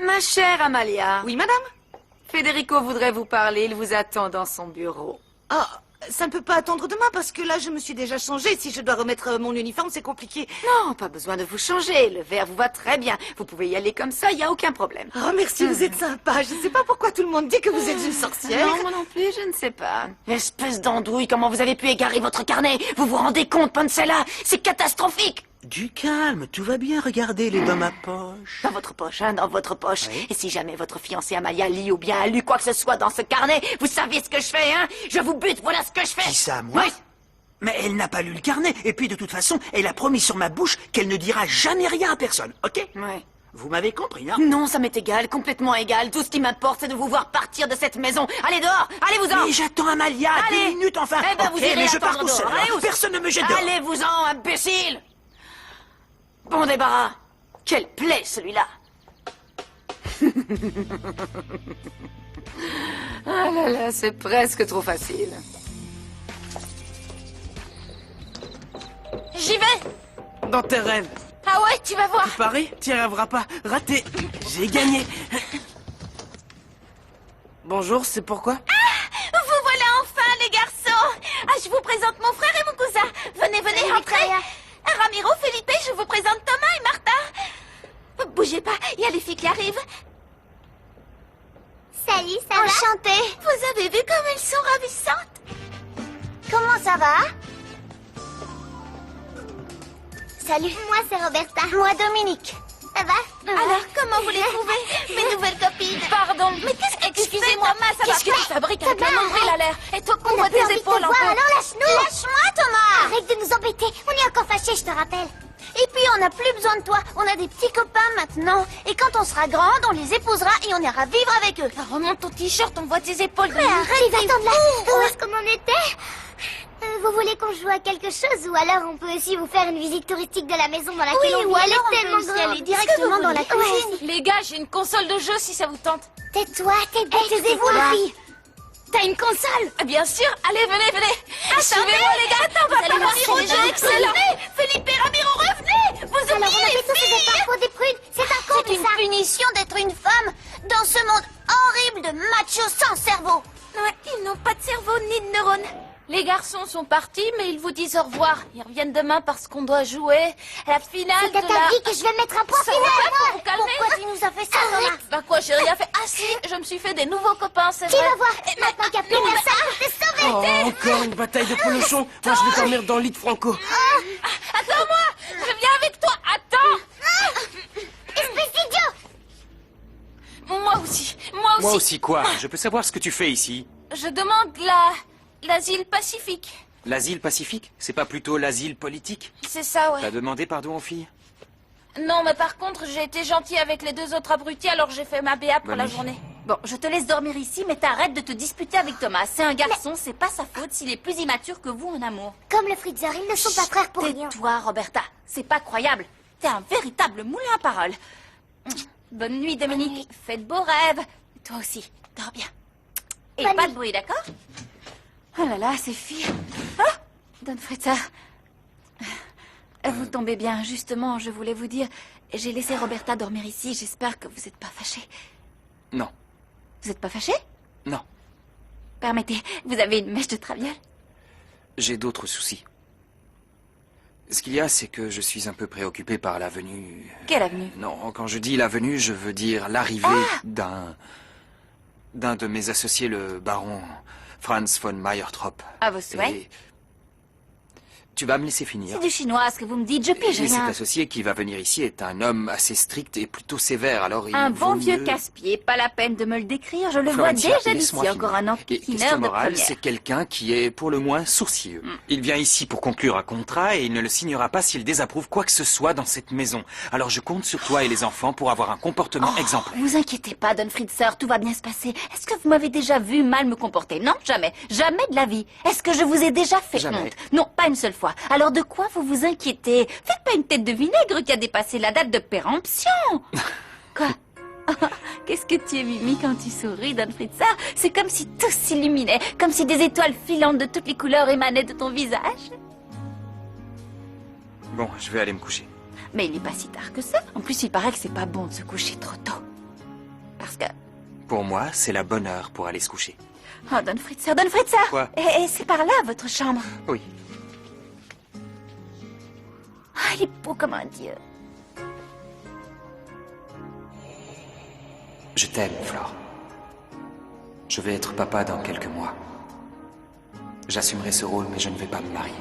Ma chère Amalia. Oui, madame? Federico voudrait vous parler, il vous attend dans son bureau. Ah, ça ne peut pas attendre demain parce que là, je me suis déjà changée. Si je dois remettre mon uniforme, c'est compliqué. Non, pas besoin de vous changer. Le vert vous va très bien. Vous pouvez y aller comme ça, il n'y a aucun problème. Oh, merci, vous êtes sympa. Je ne sais pas pourquoi tout le monde dit que vous êtes une sorcière. Non, moi non plus, je ne sais pas. Espèce d'andouille, comment vous avez pu égarer votre carnet? Vous vous rendez compte, Pansella? C'est catastrophique. Du calme, tout va bien, regardez les dans ma poche. Dans votre poche, hein, dans votre poche. Oui. Et si jamais votre fiancée Amalia lit ou bien a lu quoi que ce soit dans ce carnet, vous savez ce que je fais, hein? Je vous bute, voilà ce que je fais. Qui ça, moi? Oui. Mais elle n'a pas lu le carnet, et puis de toute façon, elle a promis sur ma bouche qu'elle ne dira jamais rien à personne, ok? Ouais. Vous m'avez compris, non? Non, ça m'est égal, complètement égal. Tout ce qui m'importe, c'est de vous voir partir de cette maison. Allez dehors, allez-vous-en. Mais j'attends Amalia, Allez. 2 minutes enfin. Eh ben, vous Ok, irez mais je attendre pars tout dehors. seul. Allez, alors. vous- Personne ne me jette dehors. Allez-vous-en, imbécile. Bon débarras. Quelle plaie, celui-là. Ah là là, c'est presque trop facile. J'y vais. Dans tes rêves. Ah ouais, tu vas voir. Paris, tu n'y arriveras pas. Raté. J'ai gagné. Bonjour, c'est pourquoi? Vous voilà enfin, les garçons. Ah, je vous présente mon frère et mon cousin. Venez, venez, entrez. Ramiro, Felipe, je vous présente Thomas et Martha. Bougez pas, il y a les filles qui arrivent. Salut, ça va? Enchantée. Vous avez vu comme elles sont ravissantes? Comment ça va? Salut. Moi, c'est Roberta. Moi, Dominique. Ça va? Alors, comment vous les trouvez, mes nouvelles copines? Pardon. Mais qu'est-ce que tu fais, Excusez-moi, Thomas? Ça qu'est-ce va que pas? tu fabriques Ça avec va, un nombril à arrête. l'air? Et toi, On couvre a plus tes envie de te épaules voir, encore. alors lâche-nous. Lâche-moi, Thomas. Arrête de nous embêter. On est encore fâchés, je te rappelle. Et puis, on n'a plus besoin de toi. On a des petits copains maintenant. Et quand on sera grande, on les épousera et on ira vivre avec eux. Remonte ton t-shirt, on voit tes épaules. Mais arrête, attends là. Où est-ce qu'on en était? Vous voulez qu'on joue à quelque chose ou alors on peut aussi vous faire une visite touristique de la maison dans laquelle on ou vit. Elle alors est on tellement peut aussi grande. aller directement dans la cuisine. Les gars, j'ai une console de jeu si ça vous tente. Tais-toi, t'es bête. Taisez-vous, les filles. T'as une console? Bien sûr. Allez, venez, venez. Suivez-moi, les gars. Attends, Vous allez voir, Ramiro, c'est déjà excellent. revenez. Felipe et Ramiro, revenez. Vous Alors on oubliez a les fait ça, c'était filles. pas pour des prudes. C'est un C'est couple, une ça. punition d'être une femme dans ce monde horrible de machos sans cerveau. Ouais, ils n'ont pas de cerveau ni de neurones. Les garçons sont partis, mais ils vous disent au revoir. Ils reviennent demain parce qu'on doit jouer à la finale C'est de à ta la... vie que je vais mettre un point Ça final. va pas, faut vous calmer. Pourquoi tu nous as fait ça, Thomas? Bah quoi, j'ai rien fait. Ah si, je me suis fait des nouveaux copains, c'est Tu vrai. vas voir. Eh, Maintenant qu'il n'y a plus non, mais- personne pour te sauver. Oh, encore une bataille de polochons. Moi, je vais dormir dans le lit de Franco. Attends-moi, je viens avec toi. Attends. Espèce d'idiot. Moi aussi. Moi aussi, quoi? Je peux savoir ce que tu fais ici? Je demande l'asile pacifique. L'asile pacifique? C'est pas plutôt l'asile politique? C'est ça, ouais. T'as demandé pardon aux filles? Non, mais par contre, j'ai été gentille avec les 2 autres abrutis, alors j'ai fait ma BA pour Bonne la nuit. journée. Bon, je te laisse dormir ici, mais t'arrêtes de te disputer avec Thomas. C'est un garçon, c'est pas sa faute s'il est plus immature que vous en amour. Comme le Fritzer, ils ne sont pas frères pour rien. Tais-toi, Roberta. C'est pas croyable. T'es un véritable moulin à paroles. Bonne nuit, Dominique. Fais de beaux rêves. Toi aussi, dors bien. Et Bonne pas nuit. de bruit, d'accord? Oh là là, ces filles. Ah, Don Fritzer. Vous tombez bien. Justement, je voulais vous dire, j'ai laissé Roberta dormir ici. J'espère que vous n'êtes pas fâchés. Non. Vous n'êtes pas fâchés? Non. Permettez, vous avez une mèche de traviole? J'ai d'autres soucis. Ce qu'il y a, c'est que je suis un peu préoccupé par la venue... Quelle avenue? Non, quand je dis la venue, je veux dire l'arrivée d'un de mes associés, le baron Franz von Meyertrop. À vos souhaits. Et tu vas me laisser finir. C'est du chinois, ce que vous me dites, je pige Et cet rien. associé qui va venir ici est un homme assez strict et plutôt sévère, alors il Un vaut bon vieux mieux- casse-pied, pas la peine de me le décrire, je le vois Florentia, déjà laisse-moi d'ici, finir. encore un Et enquiquineur question de morale, première. c'est quelqu'un qui est pour le moins sourcilleux. Il vient ici pour conclure un contrat et il ne le signera pas s'il désapprouve quoi que ce soit dans cette maison. Alors je compte sur toi et les enfants pour avoir un comportement exemplaire. Vous inquiétez pas, Don Fritzer, tout va bien se passer. Est-ce que vous m'avez déjà vu mal me comporter? Non, jamais. Jamais de la vie. Est-ce que je vous ai déjà fait Jamais. honte? Non, pas une seule fois. Alors de quoi vous vous inquiétez? Faites pas une tête de vinaigre qui a dépassé la date de péremption. Quoi? Qu'est-ce que tu es mimi quand tu souris, Don Fritzer? C'est comme si tout s'illuminait, comme si des étoiles filantes de toutes les couleurs émanaient de ton visage. Bon, je vais aller me coucher. Mais il n'est pas si tard que ça. En plus, il paraît que c'est pas bon de se coucher trop tôt. Parce que... Pour moi, c'est la bonne heure pour aller se coucher. Oh, Don Fritzer, Don Fritzer! Quoi? Et c'est par là, votre chambre. Oui. Ah, il est beau comme un dieu. Je t'aime, Flore. Je vais être papa dans quelques mois. J'assumerai ce rôle, mais je ne vais pas me marier.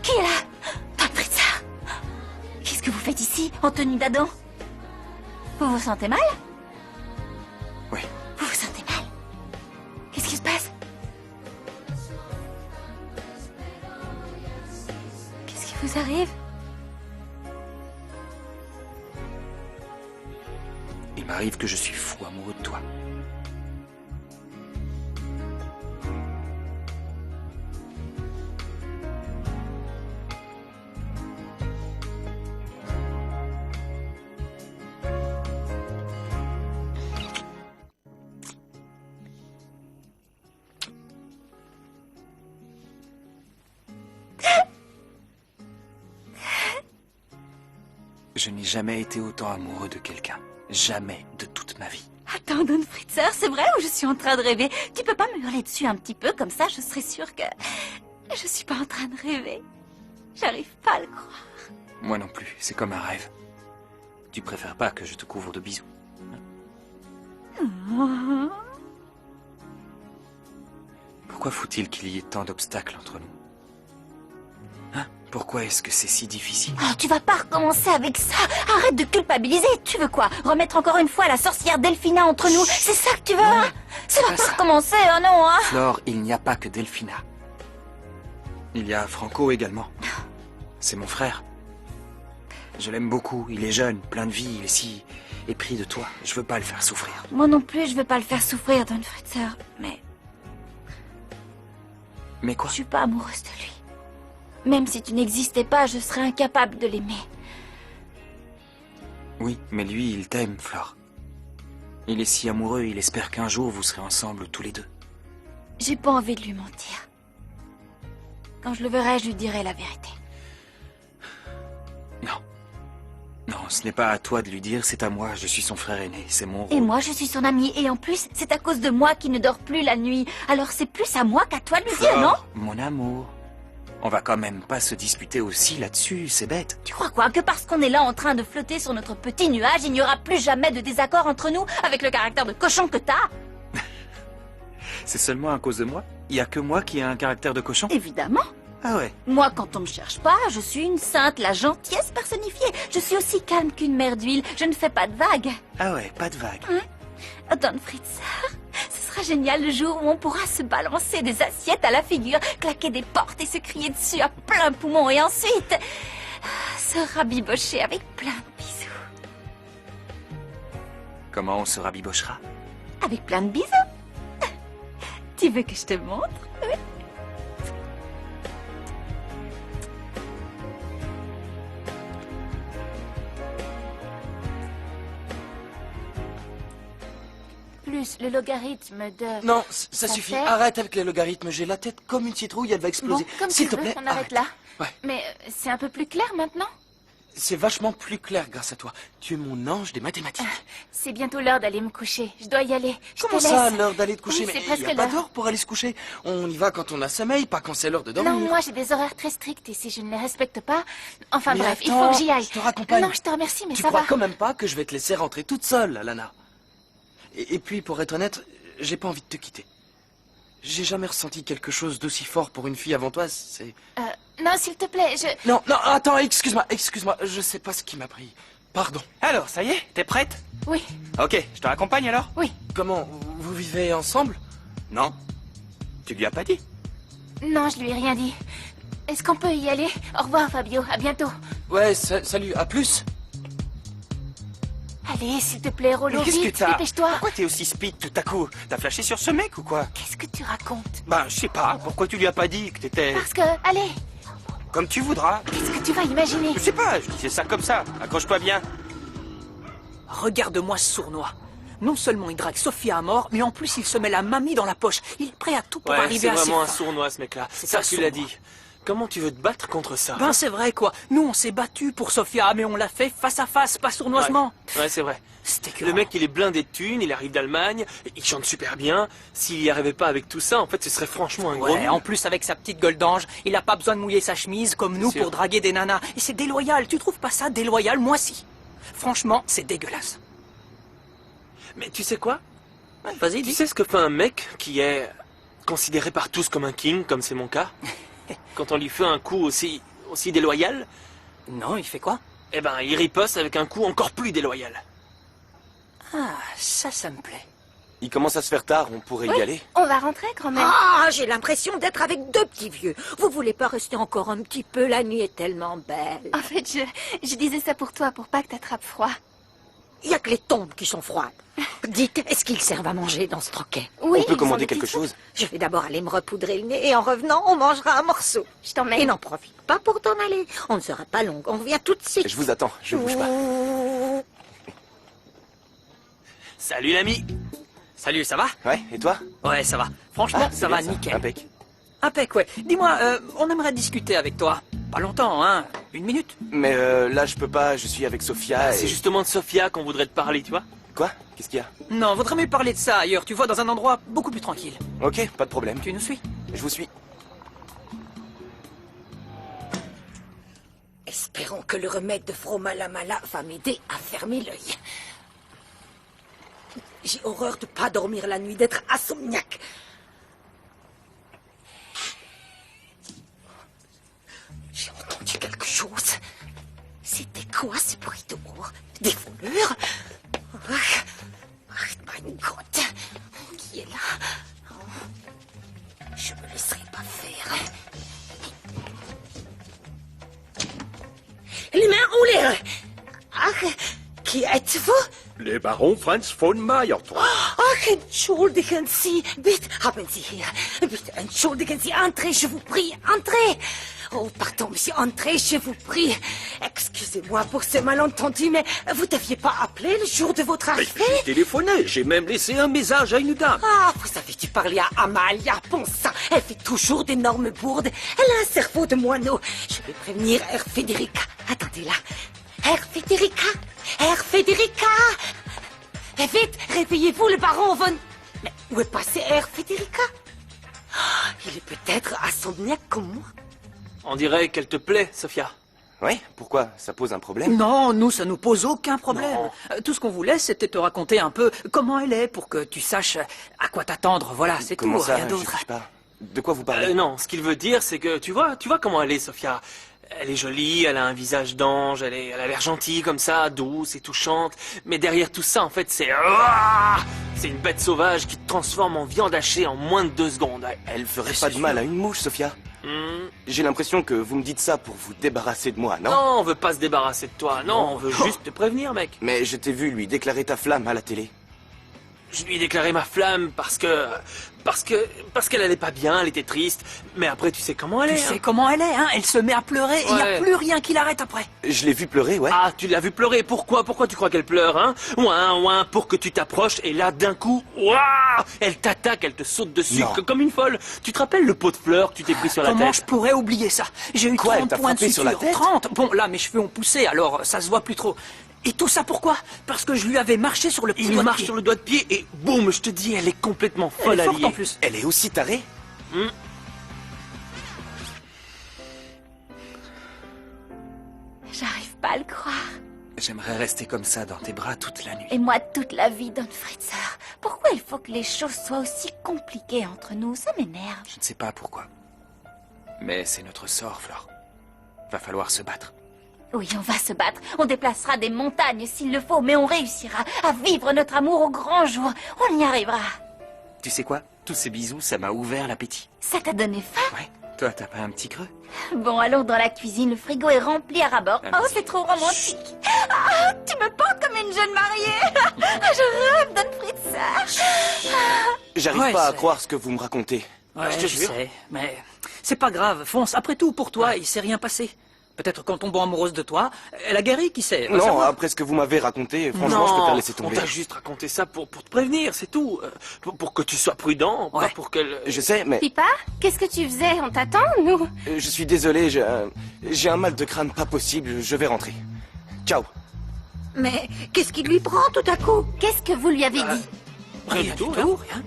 Qui est là? Don Fritzer! Qu'est-ce que vous faites ici, en tenue d'Adam? Vous vous sentez mal? Oui. Vous vous sentez mal? Qu'est-ce qui se passe? Qu'est-ce qui vous arrive? Il m'arrive que je suis fou amoureux de toi. Je n'ai jamais été autant amoureux de quelqu'un. Jamais de toute ma vie. Attends, Don Fritzer, c'est vrai ou je suis en train de rêver? Tu peux pas me hurler dessus un petit peu, comme ça je serai sûre que... Je suis pas en train de rêver. J'arrive pas à le croire. Moi non plus, c'est comme un rêve. Tu préfères pas que je te couvre de bisous? Oh. Pourquoi faut-il qu'il y ait tant d'obstacles entre nous? Hein? Pourquoi est-ce que c'est si difficile? Oh, tu vas pas recommencer avec ça. Arrête de culpabiliser. Tu veux quoi? Remettre encore une fois la sorcière Delphina entre nous? C'est ça que tu veux, hein? Ça va pas recommencer, oh non, hein? Flore, il n'y a pas que Delphina. Il y a Franco également. C'est mon frère. Je l'aime beaucoup, il est jeune, plein de vie, il est si épris de toi. Je veux pas le faire souffrir. Moi non plus, je veux pas le faire souffrir, Don Fritzer, mais... Mais quoi? Je suis pas amoureuse de lui. Même si tu n'existais pas, je serais incapable de l'aimer. Oui, mais lui, il t'aime, Flore. Il est si amoureux, il espère qu'un jour vous serez ensemble tous les deux. J'ai pas envie de lui mentir. Quand je le verrai, je lui dirai la vérité. Non, ce n'est pas à toi de lui dire, c'est à moi. Je suis son frère aîné, c'est mon rôle. Et moi, je suis son amie. Et en plus, c'est à cause de moi qu'il ne dort plus la nuit. Alors c'est plus à moi qu'à toi de lui dire, non? Mon amour, on va quand même pas se disputer aussi là-dessus, c'est bête. Tu crois quoi? Que parce qu'on est là en train de flotter sur notre petit nuage, il n'y aura plus jamais de désaccord entre nous avec le caractère de cochon que t'as? C'est seulement à cause de moi? Il y a que moi qui ai un caractère de cochon? Évidemment. Ah ouais? Moi, quand on me cherche pas, je suis une sainte, la gentillesse personnifiée. Je suis aussi calme qu'une mer d'huile. Je ne fais pas de vagues. Ah ouais, pas de vagues. Hein? Don Fritzer, ce sera génial le jour où on pourra se balancer des assiettes à la figure, claquer des portes et se crier dessus à plein poumon et ensuite se rabibocher avec plein de bisous. Comment on se rabibochera? Avec plein de bisous. Tu veux que je te montre? Oui. Plus le logarithme de... Non, ça suffit. fait... Arrête avec les logarithmes. J'ai la tête comme une citrouille, elle va exploser. Bon, comme S'il tu te veux, plaît, on arrête arrête. là. Ouais. Mais c'est un peu plus clair maintenant? C'est vachement plus clair grâce à toi. Tu es mon ange des mathématiques. C'est bientôt l'heure d'aller me coucher. Je dois y aller. Je Comment te laisse. ça, l'heure d'aller te coucher? Oui, Mais c'est il n'y a presque pas l'heure. d'heure pour aller se coucher. On y va quand on a sommeil, pas quand c'est l'heure de dormir. Non, moi j'ai des horaires très stricts et si je ne les respecte pas... Enfin Mais bref, il attends, faut que j'y aille. je te raccompagne. Non, je te remercie, mais Tu ça crois va. quand même pas que je vais te laisser rentrer toute seule, Alana? Et puis, pour être honnête, j'ai pas envie de te quitter. J'ai jamais ressenti quelque chose d'aussi fort pour une fille avant toi, c'est... Non, s'il te plaît, je... Non, attends, excuse-moi, je sais pas ce qui m'a pris. Pardon. Alors, ça y est, t'es prête? Oui. Ok, je te raccompagne alors? Oui. Comment, vous vivez ensemble? Non. Tu lui as pas dit? Non, je lui ai rien dit. Est-ce qu'on peut y aller? Au revoir, Fabio. À bientôt. Ouais, salut, à plus. Allez, s'il te plaît, Rollo, Mais qu'est-ce que vite, t'as? dépêche-toi. Pourquoi t'es aussi speed tout à coup? T'as flashé sur ce mec ou quoi? Qu'est-ce que tu racontes? Bah, je sais pas. Pourquoi tu lui as pas dit que t'étais... Parce que... Allez, Comme tu voudras. qu'est-ce que tu vas imaginer? Je sais pas, je disais ça comme ça. Accroche-toi bien. Regarde-moi ce sournois. Non seulement il drague Sophia à mort, mais en plus il se met la mamie dans la poche. Il est prêt à tout pour Ouais, arriver c'est à ses vraiment un fins. sournois, ce mec-là. C'est Ça, un tu l'as sournois. dit. Comment tu veux te battre contre ça? Ben c'est vrai quoi. Nous on s'est battus pour Sophia, mais on l'a fait face à face, pas sournoisement. Ouais, c'est vrai. C'était Le mec, il est blindé de thunes, il arrive d'Allemagne, il chante super bien. S'il y arrivait pas avec tout ça, en fait, ce serait franchement un gros Ouais, nul. en plus avec sa petite gueule d'ange, il a pas besoin de mouiller sa chemise comme nous sûr. pour draguer des nanas. Et c'est déloyal, tu trouves pas ça déloyal? Moi si. Franchement, c'est dégueulasse. Mais tu sais quoi? Ouais, vas-y, Tu dis. sais ce que fait un mec qui est considéré par tous comme un king, comme c'est mon cas? Quand on lui fait un coup aussi déloyal, Non, il fait quoi? eh ben, il riposte avec un coup encore plus déloyal. Ah, ça me plaît. Il commence à se faire tard, on pourrait y aller. On va rentrer, grand-mère. Ah, j'ai l'impression d'être avec deux petits vieux. Vous voulez pas rester encore un petit peu? La nuit est tellement belle. En fait, je disais ça pour toi, pour pas que t'attrapes froid. Il y a que les tombes qui sont froides. Dites, est-ce qu'ils servent à manger dans ce troquet? Oui, On peut commander quelque chose? Je vais d'abord aller me repoudrer le nez et en revenant, on mangera un morceau. Je t'emmène. Et n'en profite pas pour t'en aller. On ne sera pas longue. On revient tout de suite. Je vous attends, je bouge pas. Salut l'ami. Salut, ça va? Ouais, et toi? Ouais, ça va. Franchement, c'est ça bien va nickel. Impec. Impec, ouais. Dis-moi, on aimerait discuter avec toi. Pas longtemps, hein? 1 minute? Mais là, je peux pas, je suis avec Sophia et... C'est justement de Sophia qu'on voudrait te parler, tu vois? Quoi? Qu'est-ce qu'il y a? Non, vaudrait mieux parler de ça ailleurs, tu vois, dans un endroit beaucoup plus tranquille. Ok, pas de problème. Tu nous suis? Je vous suis. Espérons que le remède de Fromalamala va m'aider à fermer l'œil. J'ai horreur de pas dormir la nuit, d'être insomniaque. J'ai entendu quelque chose. C'était quoi ce bruit dehors? Des voleurs? Mein Gott. Qui est là? Je me laisserai pas faire. Les mains en l'air. Ach, qui êtes-vous? Le Baron Franz von Meyerton. Ach, entschuldigen Sie. Bitte, haben Sie hier. Bitte, entschuldigen Sie. Entrez, je vous prie. Entrez. Oh, pardon, monsieur, entrez, je vous prie. Excusez-moi pour ce malentendu, mais vous deviez pas appeler le jour de votre arrivée? J'ai téléphoné, j'ai même laissé un message à une dame. Ah, vous avez dû parler à Amalia, bon sang. Elle fait toujours d'énormes bourdes. Elle a un cerveau de moineau. Je vais prévenir Herr Federica. Attendez là. Herr Federica. Herr Federica. Et vite, réveillez-vous, le baron von... Mais où est passé Herr Federica? Ah, il est peut-être insomniaque comme moi. On dirait qu'elle te plaît, Sophia. Ouais, pourquoi? Ça pose un problème? Non, nous, ça nous pose aucun problème. Non. Tout ce qu'on voulait, c'était te raconter un peu comment elle est pour que tu saches à quoi t'attendre. Voilà, c'est tout, Comment ça? rien Je d'autre. sais pas. De quoi vous parlez? Non, ce qu'il veut dire, c'est que tu vois comment elle est, Sophia. Elle est jolie, elle a un visage d'ange, elle a l'air gentille comme ça, douce et touchante. Mais derrière tout ça, en fait, c'est une bête sauvage qui te transforme en viande hachée en moins de 2 secondes. Ouais. Elle ferait pas de mal à une mouche, Sophia. Hmm. J'ai l'impression que vous me dites ça pour vous débarrasser de moi, non? Non, on veut pas se débarrasser de toi. Non, on veut juste te prévenir, mec. Mais je t'ai vu lui déclarer ta flamme à la télé. Je lui ai déclaré ma flamme parce qu'elle allait pas bien, elle était triste. Mais après, tu sais comment elle est. Tu sais comment elle est, hein? Elle se met à pleurer et il n'y a plus rien qui l'arrête après. Je l'ai vu pleurer, ouais. Ah, tu l'as vu pleurer. Pourquoi tu crois qu'elle pleure, hein? Ouin, pour que tu t'approches et là, d'un coup, ouah, elle t'attaque, elle te saute dessus comme une folle. Tu te rappelles le pot de fleurs que tu t'es pris sur la tête? Comment je pourrais oublier ça? J'ai eu 30 points de suture. 30? Bon, là, mes cheveux ont poussé, alors ça se voit plus trop. Et tout ça pourquoi? Parce que je lui avais marché sur le petit doigt de pied. Il marche sur le doigt de pied et boum, je te dis, elle est complètement folle. Elle est forte en plus. Elle est aussi tarée? J'arrive pas à le croire. J'aimerais rester comme ça dans tes bras toute la nuit. Et moi, toute la vie, Don Fritzer. Pourquoi il faut que les choses soient aussi compliquées entre nous? Ça m'énerve. Je ne sais pas pourquoi. Mais c'est notre sort, Flore. Va falloir se battre. Oui, on va se battre. On déplacera des montagnes s'il le faut, mais on réussira à vivre notre amour au grand jour. On y arrivera. Tu sais quoi? Tous ces bisous, ça m'a ouvert l'appétit. Ça t'a donné faim? Ouais. Toi, t'as pas un petit creux? Bon, allons dans la cuisine. Le frigo est rempli à ras-bord. Oh, c'est trop romantique. Ah, tu me portes comme une jeune mariée. Je rêve, Don Fritzer. J'arrive pas à croire ce que vous me racontez. Ouais, je sais, mais c'est pas grave. Fonce, après tout, pour toi, il s'est rien passé. Peut-être qu'en tombant amoureuse de toi, elle a guéri, qui sait? Non, après ce que vous m'avez raconté, franchement, je préfère laisser tomber. On t'a juste raconté ça pour te prévenir, c'est tout. Pour que tu sois prudent, pas pour qu'elle... Je sais, mais... Pipa, qu'est-ce que tu faisais? On t'attend, nous? Je suis désolé, j'ai un mal de crâne pas possible, je vais rentrer. Ciao. Mais qu'est-ce qui lui prend tout à coup? Qu'est-ce que vous lui avez dit? Rien du tout, rien.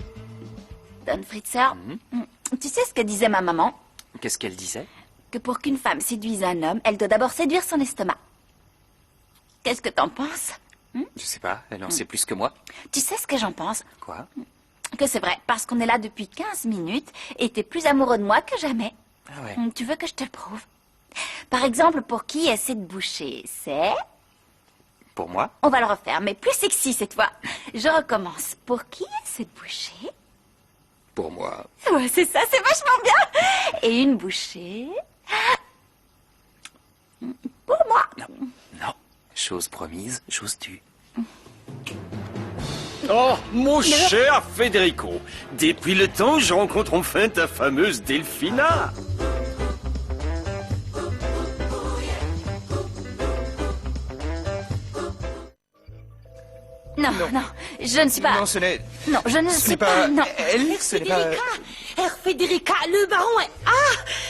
Don Fritzer, tu sais ce que disait ma maman? Qu'est-ce qu'elle disait? Que pour qu'une femme séduise un homme, elle doit d'abord séduire son estomac. Qu'est-ce que t'en penses? Je sais pas, elle en sait plus que moi. Tu sais ce que j'en pense? Quoi? Que c'est vrai, parce qu'on est là depuis 15 minutes et t'es plus amoureux de moi que jamais. Ah ouais. Tu veux que je te le prouve? Par exemple, pour qui est cette bouchée? C'est... Pour moi? On va le refaire, mais plus sexy cette fois. Je recommence. Pour qui est cette bouchée? Pour moi. Ouais, c'est ça, c'est vachement bien. Et une bouchée... pour moi. Non. Chose promise, chose tue. Oh, mon cher Federico, depuis le temps, je rencontre enfin ta fameuse Delphina. Non, je ne suis pas... Non, ce n'est... Non, je ne suis pas... Non. Elle, ce n'est pas... Herr Federica, le baron est... Ah!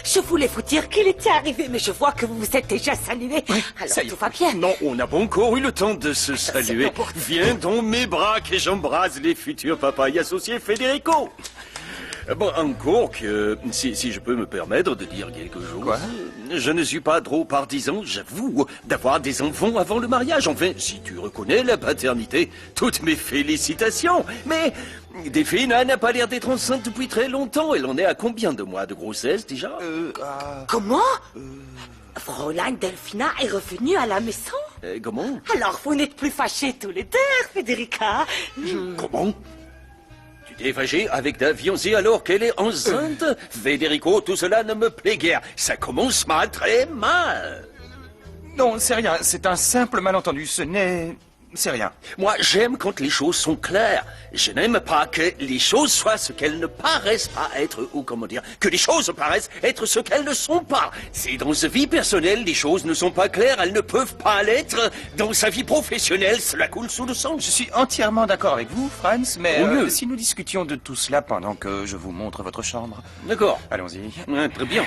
Je voulais vous dire qu'il était arrivé, mais je vois que vous vous êtes déjà salué. Alors, tout va bien. Non, on n'a pas encore eu le temps de se saluer. Viens dans mes bras que j'embrase les futurs papas et associés Federico. Bon, encore que, si je peux me permettre de dire quelque chose. Quoi? Je ne suis pas trop partisan, j'avoue, d'avoir des enfants avant le mariage. Enfin, si tu reconnais la paternité, toutes mes félicitations. Mais Delphina n'a pas l'air d'être enceinte depuis très longtemps. Elle en est à combien de mois de grossesse déjà? Comment? Fräulein Delphina est revenue à la maison? Comment? Alors, vous n'êtes plus fâchés tous les deux, Herr Federica? Comment? Tu t'es fâché avec ta fiancée alors qu'elle est enceinte? Federico, tout cela ne me plaît guère. Ça commence mal, très mal. Non, c'est rien. C'est un simple malentendu. C'est rien. Moi, j'aime quand les choses sont claires. Je n'aime pas que les choses soient ce qu'elles ne paraissent pas être, ou comment dire, que les choses paraissent être ce qu'elles ne sont pas. Si dans sa vie personnelle, les choses ne sont pas claires, elles ne peuvent pas l'être. Dans sa vie professionnelle, cela coule sous le sang. Je suis entièrement d'accord avec vous, Franz, mais Au mieux. si nous discutions de tout cela pendant que je vous montre votre chambre... D'accord. Allons-y. Très bien.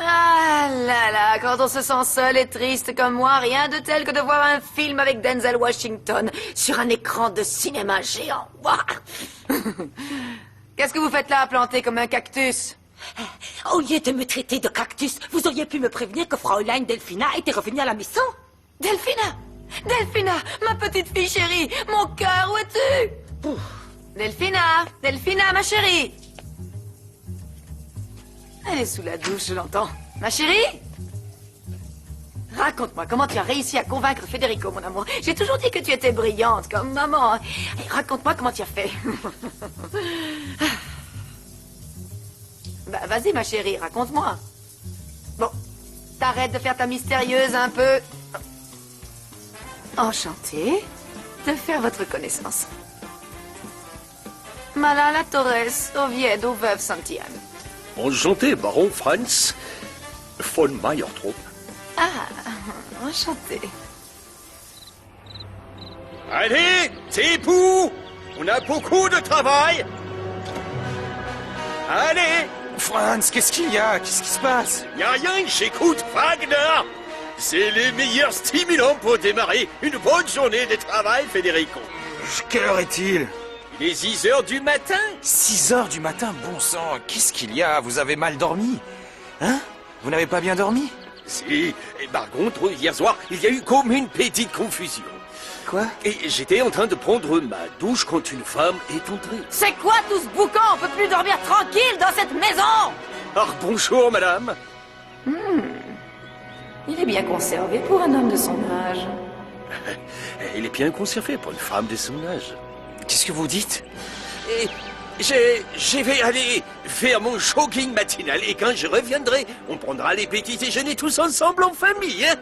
Ah là là, quand on se sent seul et triste comme moi, rien de tel que de voir un film avec Denzel Washington sur un écran de cinéma géant. Ouah. Qu'est-ce que vous faites là, planté comme un cactus? Au lieu de me traiter de cactus, vous auriez pu me prévenir que Fräulein Delphina était revenue à la maison. Delphina! Delphina, ma petite fille chérie, mon cœur, où es-tu? Delphina! Delphina, ma chérie! Elle est sous la douche, je l'entends. Ma chérie? Raconte-moi, comment tu as réussi à convaincre Federico, mon amour? J'ai toujours dit que tu étais brillante, comme maman. Et raconte-moi comment tu as fait. Bah, vas-y, ma chérie, raconte-moi. Bon, t'arrêtes de faire ta mystérieuse un peu. Enchantée. de faire votre connaissance. Malala Torres, Oviedo, veuve Santiago. Enchanté, baron Franz von Meyertrup. Ah, enchanté. Allez, c'est époux! On a beaucoup de travail! Allez! Franz, qu'est-ce qu'il y a? Qu'est-ce qui se passe? Y a rien, j'écoute Wagner! C'est les meilleurs stimulants pour démarrer une bonne journée de travail, Federico. Quelle heure est-il? Il est 6 heures du matin. 6 heures du matin, bon sang, qu'est-ce qu'il y a? Vous avez mal dormi? Hein? Vous n'avez pas bien dormi? Si, et par contre, hier soir, il y a eu comme une petite confusion. Quoi? Et j'étais en train de prendre ma douche quand une femme est entrée. C'est quoi tout ce boucan? On peut plus dormir tranquille dans cette maison! Ah, bonjour, madame. Il est bien conservé pour un homme de son âge. Il est bien conservé pour une femme de son âge. Qu'est-ce que vous dites? Et je vais aller faire mon jogging matinal et quand je reviendrai, on prendra les petits déjeuners tous ensemble en famille, hein,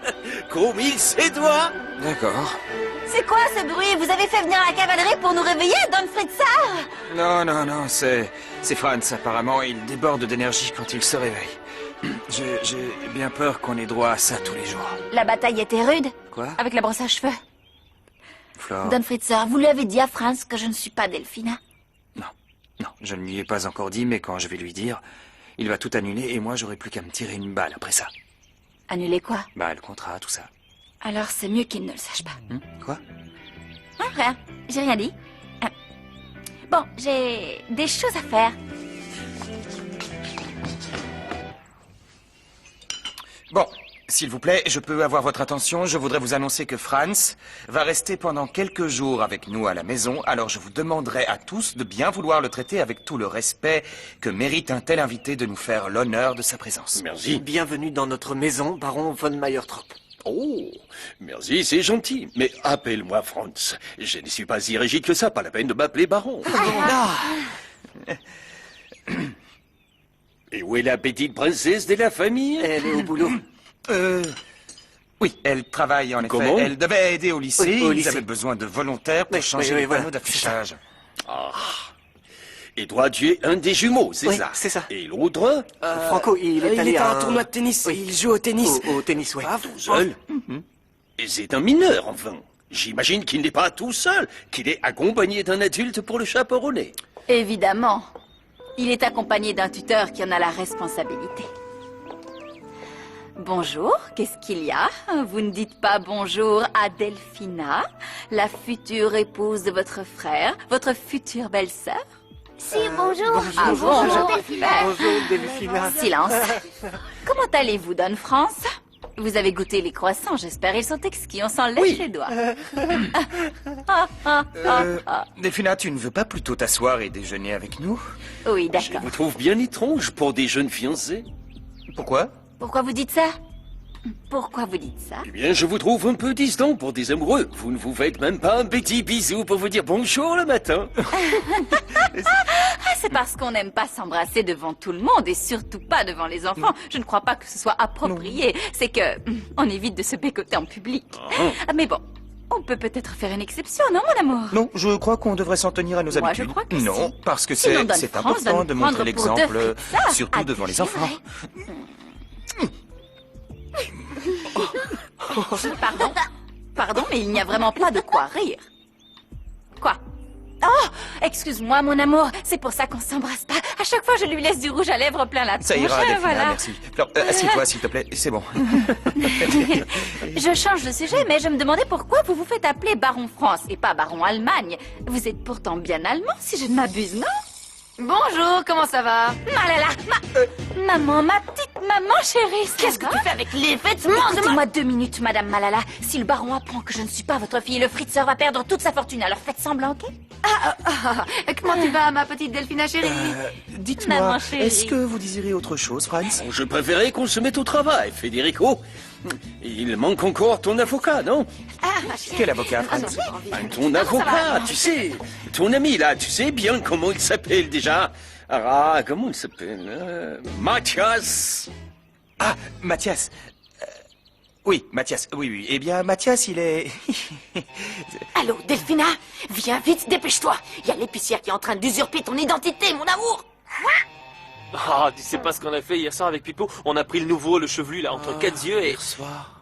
comme il se doit. D'accord. C'est quoi ce bruit? Vous avez fait venir la cavalerie pour nous réveiller, Don Fritzar? Non, c'est Franz, apparemment. Il déborde d'énergie quand il se réveille. J'ai bien peur qu'on ait droit à ça tous les jours. La bataille était rude. Quoi? Avec la brosse à cheveux. Flore... Don Fritzar, vous lui avez dit à Franz que je ne suis pas Delphina? Non, je ne lui ai pas encore dit, mais quand je vais lui dire, il va tout annuler et moi j'aurai plus qu'à me tirer une balle après ça. Annuler quoi? Bah, le contrat, tout ça. Alors c'est mieux qu'il ne le sache pas. Quoi? Ah, rien. J'ai rien dit. Bon, j'ai des choses à faire. Bon, s'il vous plaît, je peux avoir votre attention. Je voudrais vous annoncer que Franz va rester pendant quelques jours avec nous à la maison. Alors je vous demanderai à tous de bien vouloir le traiter avec tout le respect que mérite un tel invité de nous faire l'honneur de sa présence. Merci. Bienvenue dans notre maison, baron von Meyertrup. Oh, merci, c'est gentil. Mais appelle-moi Franz. Je ne suis pas si rigide que ça, pas la peine de m'appeler baron. Et où est la petite princesse de la famille? Elle est au boulot. Oui, elle travaille en effet. Comment? Elle devait aider au lycée. Oui, au Ils lycée. avaient besoin de volontaires pour changer les panneaux d'affichage. Ah. Et toi, tu es un des jumeaux, c'est Oui, ça? c'est ça. Et l'autre? Franco, il est allé à à un tournoi de tennis. Oui. Il joue au tennis. Au tennis, oui. Tout seul? Et c'est un mineur, enfin. J'imagine qu'il n'est pas tout seul, qu'il est accompagné d'un adulte pour le chaperonner. Évidemment. Il est accompagné d'un tuteur qui en a la responsabilité. Bonjour, qu'est-ce qu'il y a? Vous ne dites pas bonjour à Delphina, la future épouse de votre frère, votre future belle-sœur? Si, bonjour. Ah, bonjour, Delphina. Bonjour, Delphina. Silence. Comment allez-vous, Don France? Vous avez goûté les croissants, j'espère. Ils sont exquis, on s'en lèche les doigts. Delphina, tu ne veux pas plutôt t'asseoir et déjeuner avec nous? Oui, Je d'accord. vous trouve bien étrange pour des jeunes fiancés. Pourquoi? Pourquoi vous dites ça? Pourquoi vous dites ça? Eh bien, je vous trouve un peu distant pour des amoureux. Vous ne vous faites même pas un petit bisou pour vous dire bonjour le matin. Ah, c'est parce qu'on n'aime pas s'embrasser devant tout le monde et surtout pas devant les enfants. Je ne crois pas que ce soit approprié. C'est que on évite de se bécoter en public. Ah, mais bon, on peut peut-être faire une exception, non, mon amour? Non, je crois qu'on devrait s'en tenir à nos Moi, habitudes. je crois que non, si. parce que Sinon, Don c'est France va important nous de prendre montrer pour l'exemple, deux frites, surtout devant les enfants. Pardon, mais il n'y a vraiment pas de quoi rire. Quoi? Oh, excuse-moi, mon amour. C'est pour ça qu'on s'embrasse pas. À chaque fois, je lui laisse du rouge à lèvres plein la tronche. Ça ira, Delphina, voilà. merci. Alors, assieds-toi, s'il te plaît, c'est bon. Je change de sujet, mais je me demandais pourquoi vous vous faites appeler Baron France et pas Baron Allemagne. Vous êtes pourtant bien allemand, si je ne m'abuse, non? Bonjour, comment ça va? Malala, maman, ma petite maman chérie, Qu'est-ce que tu fais avec les vêtements de Écoutez-moi 2 minutes, Madame Malala. Si le baron apprend que je ne suis pas votre fille, le Fritzeur va perdre toute sa fortune. Alors faites semblant, ok? Comment tu vas, ma petite Delphina chérie? Dites-moi, Maman chérie. est-ce que vous désirez autre chose, Franz? Je préférais qu'on se mette au travail, Federico. Il manque encore ton avocat, non? Quel avocat, Franz? Ton avocat, tu sais. Ton ami, là, tu sais bien comment il s'appelle déjà? Ah, comment il s'appelle? Mathias. Ah, Mathias. Oui, Mathias. Oui. Eh bien, Mathias, il est... Allô, Delphina? Viens vite, dépêche-toi. Il y a l'épicière qui est en train d'usurper ton identité, mon amour. Ah, tu sais pas ce qu'on a fait hier soir avec Pipo? On a pris le nouveau, le chevelu, là, entre 4 yeux et... Hier soir.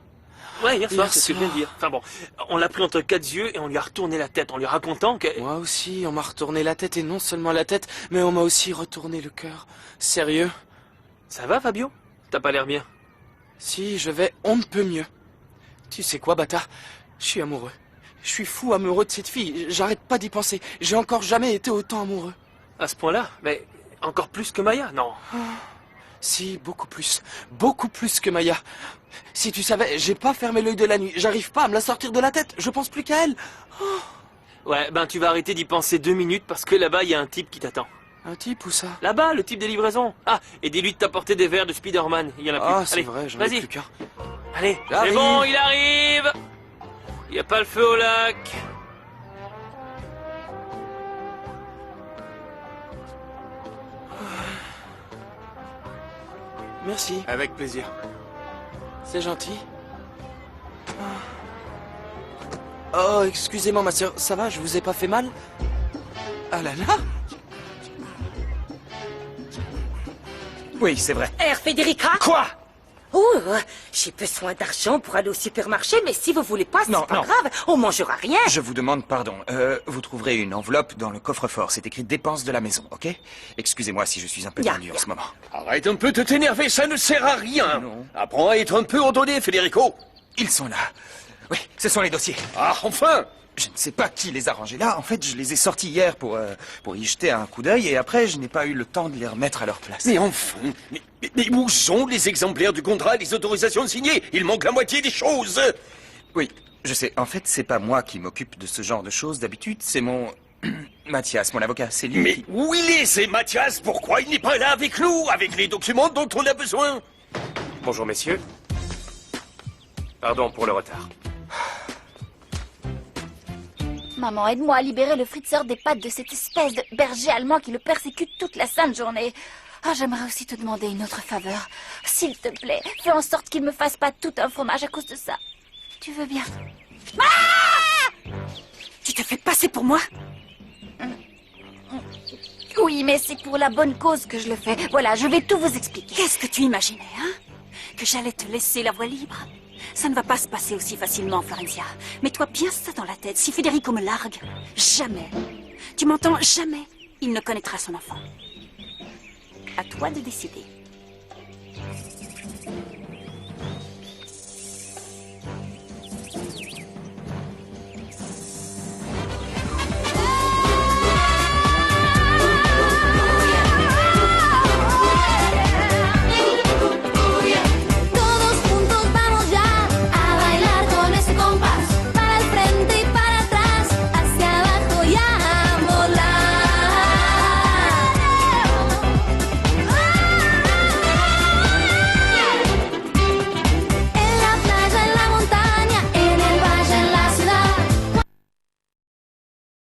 Ouais, hier soir, c'est ce que je viens de dire. Enfin bon, on l'a pris entre 4 yeux et on lui a retourné la tête en lui racontant que... Moi aussi, on m'a retourné la tête, et non seulement la tête, mais on m'a aussi retourné le cœur. Sérieux? Ça va, Fabio? T'as pas l'air bien. Si, je vais on ne peut mieux. Tu sais quoi, bâtard? Je suis amoureux. Je suis fou amoureux de cette fille. J'arrête pas d'y penser. J'ai encore jamais été autant amoureux. À ce point-là? Mais encore plus que Maya, non? Si, beaucoup plus. Beaucoup plus que Maya. Si tu savais, j'ai pas fermé l'œil de la nuit. J'arrive pas à me la sortir de la tête. Je pense plus qu'à elle. Ouais, ben tu vas arrêter d'y penser 2 minutes parce que là-bas, il y a un type qui t'attend. Un type ou ça? Là-bas, le type des livraisons. Ah, et dis-lui de t'apporter des verres de Spider-Man. Il y en a plus. Ah, c'est Allez, vrai, j'en ai vas-y. plus qu'un. Allez, J'arrive. c'est bon, il arrive. Il n'y a pas le feu au lac. Merci. Avec plaisir. C'est gentil. Oh, excusez-moi, ma sœur. Ça va, je vous ai pas fait mal? Ah là là! Oui, c'est vrai. Federica? Quoi? Oh, j'ai besoin d'argent pour aller au supermarché, mais si vous voulez pas, c'est Non, pas non. grave, on mangera rien. Je vous demande pardon. Vous trouverez une enveloppe dans le coffre-fort. C'est écrit dépenses de la maison, ok? Excusez-moi si je suis un peu tendu en ce moment. Arrête un peu de t'énerver, ça ne sert à rien. Non. Apprends à être un peu ordonné, Federico. Ils sont là. Oui, ce sont les dossiers. Ah, enfin! Je ne sais pas qui les a rangés là. En fait, je les ai sortis hier pour y jeter un coup d'œil et après, je n'ai pas eu le temps de les remettre à leur place. Mais enfin, mais où sont les exemplaires du contrat et les autorisations signées? Il manque la moitié des choses. Oui, je sais. En fait, c'est pas moi qui m'occupe de ce genre de choses d'habitude. C'est mon... Mathias, mon avocat. C'est lui Mais qui... où il est, c'est Mathias? Pourquoi il n'est pas là avec nous, avec les documents dont on a besoin? Bonjour, messieurs. Pardon pour le retard. Maman, aide-moi à libérer le Fritzer des pattes de cette espèce de berger allemand qui le persécute toute la sainte journée. Ah, j'aimerais aussi te demander une autre faveur. S'il te plaît, fais en sorte qu'il me fasse pas tout un fromage à cause de ça. Tu veux bien? Ah! Tu te fais passer pour moi? Oui, mais c'est pour la bonne cause que je le fais. Voilà, je vais tout vous expliquer. Qu'est-ce que tu imaginais, hein? Que j'allais te laisser la voie libre? Ça ne va pas se passer aussi facilement, Florencia. Mets-toi bien ça dans la tête. Si Federico me largue, jamais, tu m'entends, jamais, il ne connaîtra son enfant. À toi de décider.